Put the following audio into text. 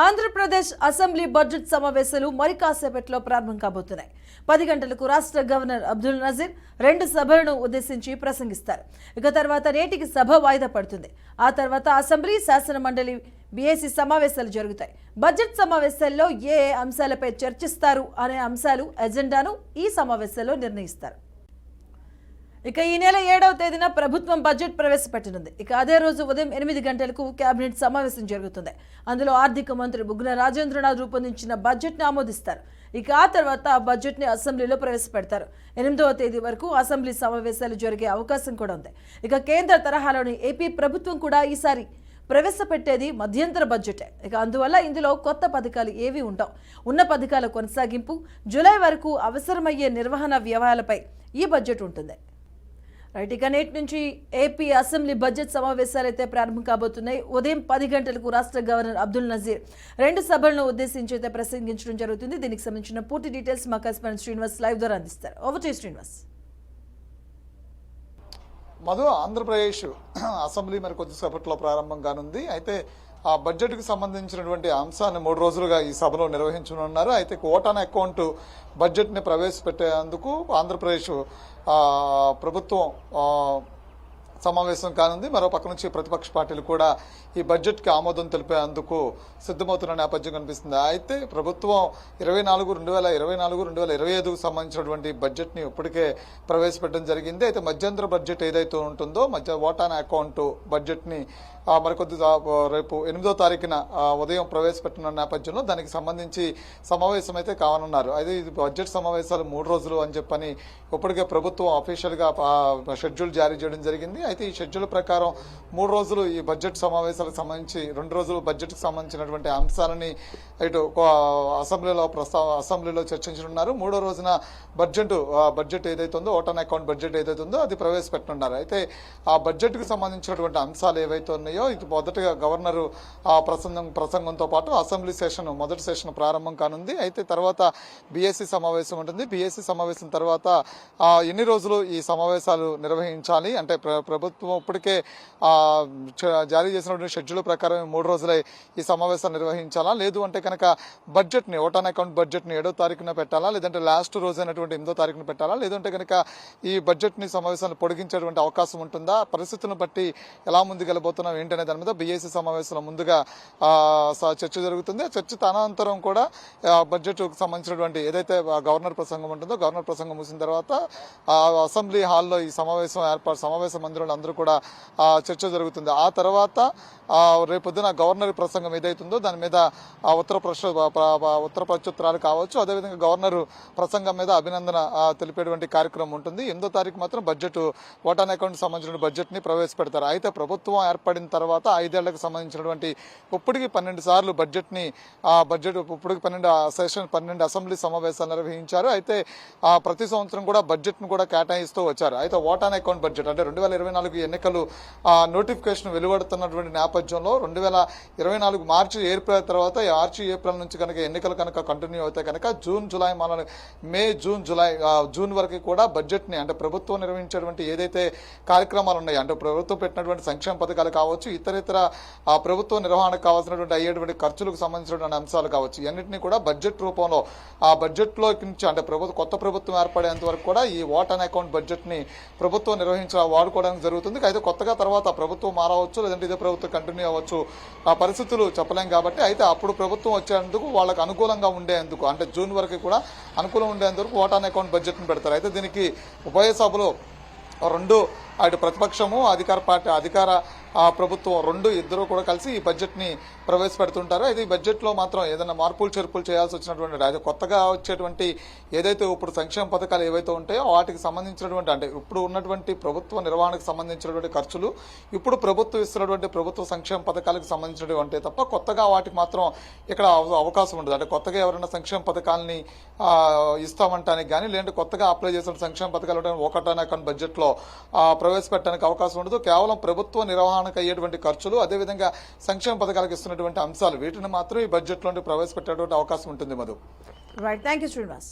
Andhra Pradesh assembly budget సమావేశాలు మరి కాసేపట్లో ప్రారంభం కాబోతున్నాయి. 10 గంటలకు రాష్ట్ర గవర్నర్ అబ్దుల్ నజీర్ 2 సభలను ఉద్దేశించి ప్రసంగిస్తారు. ఇక తర్వాత నేటికి సభ వాయిదా పడుతుంది. ఆ తర్వాత అసెంబ్లీ శాసన మండలి బీఏసీ సమావేశాలు జరుగుతాయి. బడ్జెట్ సమావేశాల్లో ఏ అంశాలపై చర్చిస్తారు అనే అంశాలు ఎజెండాను ఈ సమావేశాల్లో నిర్ణయిస్తారు. ఇక ఈ నెల 7వ తేదీన ప్రభుత్వం బడ్జెట్ ప్రవేశపెట్టనుంది. ఇక అదే రోజు ఉదయం 8 గంటలకు కేబినెట్ సమావేశం జరుగుతుంది. అందులో ఆర్థిక మంత్రి బుగ్గన రాజేంద్రనాథ్ రూపొందించిన బడ్జెట్ ని ఆమోదిస్తారు. ఇక ఆ తర్వాత బడ్జెట్ ని అసెంబ్లీలో ప్రవేశపెడతారు. 8వ తేదీ వరకు అసెంబ్లీ సమావేశాలు జరిగే అవకాశం కూడా ఉంది. ఇక కేంద్ర తరహాలోని ఏపీ ప్రభుత్వం కూడా ఈసారి ప్రవేశపెట్టేది మధ్యంతర బడ్జెటే. ఇక అందువల్ల ఇందులో కొత్త పథకాలు ఏవి ఉండవు. ఉన్న పథకాల కొనసాగింపు, జూలై వరకు అవసరమయ్యే నిర్వహణ వ్యయాలపై ఈ బడ్జెట్ ఉంటుంది. రైట్, ఇక నేటి నుంచి ఏపీ అసెంబ్లీ బడ్జెట్ సమావేశాలు అయితే ప్రారంభం కాబోతున్నాయి. ఉదయం 10 గంటలకు రాష్ట్ర గవర్నర్ అబ్దుల్ నజీర్ 2 సభలను ఉద్దేశించి అయితే ప్రసంగించడం జరుగుతుంది. దీనికి సంబంధించిన పూర్తి డీటెయిల్స్ మా కరెస్పాండెంట్ శ్రీనివాస్ లైవ్ ద్వారా అందిస్తారు. Over to Srinivas. Madhu, Andhra Pradesh assembly మరి కొద్దిసేపట్లో ప్రారంభం కానుంది. అయితే ఆ బడ్జెట్కు సంబంధించినటువంటి అంశాన్ని 3 రోజులుగా ఈ సభలో నిర్వహించనున్నారు. అయితే ఓటాన్ అకౌంట్ బడ్జెట్ని ప్రవేశపెట్టేందుకు ఆంధ్రప్రదేశ్ ప్రభుత్వం సమావేశం కానుంది. మరో పక్క నుంచి ప్రతిపక్ష పార్టీలు కూడా ఈ బడ్జెట్కి ఆమోదం తెలిపేందుకు సిద్ధమవుతున్న నేపథ్యం కనిపిస్తుంది. అయితే ప్రభుత్వం 2024-2025కు సంబంధించినటువంటి బడ్జెట్ని ఇప్పటికే ప్రవేశపెట్టడం జరిగింది. అయితే మధ్యంతర బడ్జెట్ ఏదైతే ఉంటుందో ఓటాన్ అకౌంట్ బడ్జెట్ని మరికొద్ది రేపు 8వ తారీఖున ఉదయం ప్రవేశపెట్టిన నేపథ్యంలో దానికి సంబంధించి సమావేశం అయితే కావనున్నారు. అయితే ఇది బడ్జెట్ సమావేశాలు 3 రోజులు అని చెప్పని ఇప్పటికే ప్రభుత్వం అఫీషియల్గా షెడ్యూల్ జారీ చేయడం జరిగింది. అయితే ఈ షెడ్యూల్ ప్రకారం 3 రోజులు ఈ బడ్జెట్ సమావేశాలకు సంబంధించి 2 రోజులు బడ్జెట్కి సంబంధించినటువంటి అంశాలని ఇటు అసెంబ్లీలో చర్చించనున్నారు. 3వ రోజున బడ్జెట్ ఏదైతే ఉందో ఓటాన్ అకౌంట్ బడ్జెట్ ఏదైతే ఉందో అది ప్రవేశపెట్టనున్నారు. అయితే ఆ బడ్జెట్కి సంబంధించినటువంటి అంశాలు ఏవైతే ఉన్నాయో ఇది మొదటగా గవర్నరు ప్రసంగంతో పాటు అసెంబ్లీ మొదటి సెషన్ ప్రారంభం కానుంది. అయితే తర్వాత బీఏసీ సమావేశం ఉంటుంది. బీఏసీ సమావేశం తర్వాత ఎన్ని రోజులు ఈ సమావేశాలు నిర్వహించాలి అంటే ప్రభుత్వం ఇప్పటికే జారీ చేసినటువంటి షెడ్యూల్ ప్రకారం 3 రోజులే ఈ సమావేశాలు నిర్వహించాలా, లేదు అంటే కనుక బడ్జెట్ని ఓటాన్ అకౌంట్ బడ్జెట్ని 7వ తారీఖున పెట్టాలా, లేదంటే లాస్ట్ రోజు అయినటువంటి 8వ తారీఖున పెట్టాలా, లేదంటే కనుక ఈ బడ్జెట్ని సమావేశాలు పొడిగించేటువంటి అవకాశం ఉంటుందా, పరిస్థితులను బట్టి ఎలా ముందుకెళ్ళబోతున్నాం ఏంటనే దాని మీద బీఏసీ సమావేశంలో ముందుగా చర్చ జరుగుతుంది. ఆ చర్చ అనంతరం కూడా బడ్జెట్కు సంబంధించినటువంటి ఏదైతే గవర్నర్ ప్రసంగం ఉంటుందో గవర్నర్ ప్రసంగం ముగిసిన తర్వాత అసెంబ్లీ హాల్లో ఈ సమావేశ మందిరంలో అందరూ కూడా చర్చ జరుగుతుంది. ఆ తర్వాత రేపొద్దున గవర్నర్ ప్రసంగం ఏదైతుందో దాని మీద ఉత్తర ప్రత్యుత్తరాలు కావచ్చు, అదేవిధంగా గవర్నర్ ప్రసంగం మీద అభినందన తెలిపేటువంటి కార్యక్రమం ఉంటుంది. 8వ తారీఖు మాత్రం ఓటాన్ అకౌంట్ సంబంధించిన బడ్జెట్ని ప్రవేశపెడతారు. అయితే ప్రభుత్వం ఏర్పడిన తర్వాత 5 ఏళ్లకు సంబంధించినటువంటి ఇప్పటికి 12 సార్లు బడ్జెట్ ఇప్పటికి 12 అసెంబ్లీ సమావేశాలు నిర్వహించారు. అయితే ప్రతి సంవత్సరం కూడా బడ్జెట్ను కూడా కేటాయిస్తూ వచ్చారు. అయితే ఓటాన్ అకౌంట్ బడ్జెట్ అంటే 2024 ఎన్నికలు నోటిఫికేషన్ వెలువడుతున్నటువంటి నేపథ్యంలో 2024 మార్చి ఏప్రిల్ తర్వాత ఏప్రిల్ నుంచి కనుక ఎన్నికలు కనుక కంటిన్యూ అవుతాయి కనుక జూన్ వరకు కూడా బడ్జెట్ని అంటే ప్రభుత్వం నిర్వహించేటువంటి ఏదైతే కార్యక్రమాలు ఉన్నాయో అంటే ప్రభుత్వం పెట్టినటువంటి సంక్షేమ పథకాలు కావచ్చు, ఇతర ప్రభుత్వ నిర్వహణకు కావాల్సినటువంటి అయ్యేటువంటి ఖర్చులకు సంబంధించినటువంటి అంశాలు కావచ్చు, ఇవన్నింటినీ కూడా బడ్జెట్ రూపంలో ఆ బడ్జెట్లో నుంచి అంటే కొత్త ప్రభుత్వం ఏర్పడేంత వరకు కూడా ఈ ఓటాన్ అకౌంట్ బడ్జెట్ని ప్రభుత్వం వాడుకోవడానికి జరుగుతుంది. అయితే కొత్తగా తర్వాత ప్రభుత్వం మారవచ్చు, లేదంటే ఇదే ప్రభుత్వం కంటిన్యూ అవ్వచ్చు, ఆ పరిస్థితులు చెప్పలేం కాబట్టి అయితే అప్పుడు ప్రభుత్వం వచ్చేందుకు వాళ్ళకి అనుకూలంగా ఉండేందుకు అంటే జూన్ వరకు కూడా అనుకూలం ఉండేందుకు ఓటాన్ అకౌంట్ బడ్జెట్ని పెడతారు. అయితే దీనికి ఉభయ సభలో 2 అటు ప్రతిపక్షము అధికార ప్రభుత్వం ఇద్దరు కూడా కలిసి ఈ బడ్జెట్ని ప్రవేశపెడుతుంటారు. అయితే ఈ బడ్జెట్లో మాత్రం ఏదైనా మార్పులు చేర్పులు చేయాల్సి వచ్చినటువంటి అది కొత్తగా వచ్చేటువంటి ఏదైతే ఇప్పుడు సంక్షేమ పథకాలు ఏవైతే ఉంటాయో వాటికి సంబంధించినటువంటి అంటే ఇప్పుడు ఉన్నటువంటి ప్రభుత్వ నిర్వహణకు సంబంధించినటువంటి ఖర్చులు ఇప్పుడు ప్రభుత్వం ఇస్తున్నటువంటి ప్రభుత్వ సంక్షేమ పథకాలకు సంబంధించినటువంటి తప్ప కొత్తగా వాటికి మాత్రం ఇక్కడ అవకాశం ఉండదు. అంటే కొత్తగా ఎవరైనా సంక్షేమ పథకాలని ఇస్తామంటానికి కానీ లేదంటే కొత్తగా అప్లై చేసిన సంక్షేమ పథకాలు ఓటాన్ అకౌంట్ బడ్జెట్లో ప్రవేశపెట్టడానికి అవకాశం ఉండదు. కేవలం ప్రభుత్వ నిర్వహణకు అయ్యేటువంటి ఖర్చులు అదేవిధంగా సంక్షేమ పథకాలకు ఇస్తున్నటువంటి అంశాలు వీటిని మాత్రం ఈ బడ్జెట్లో ప్రవేశపెట్టేటువంటి అవకాశం ఉంటుంది. Madhu. Right, thank you Srinivas.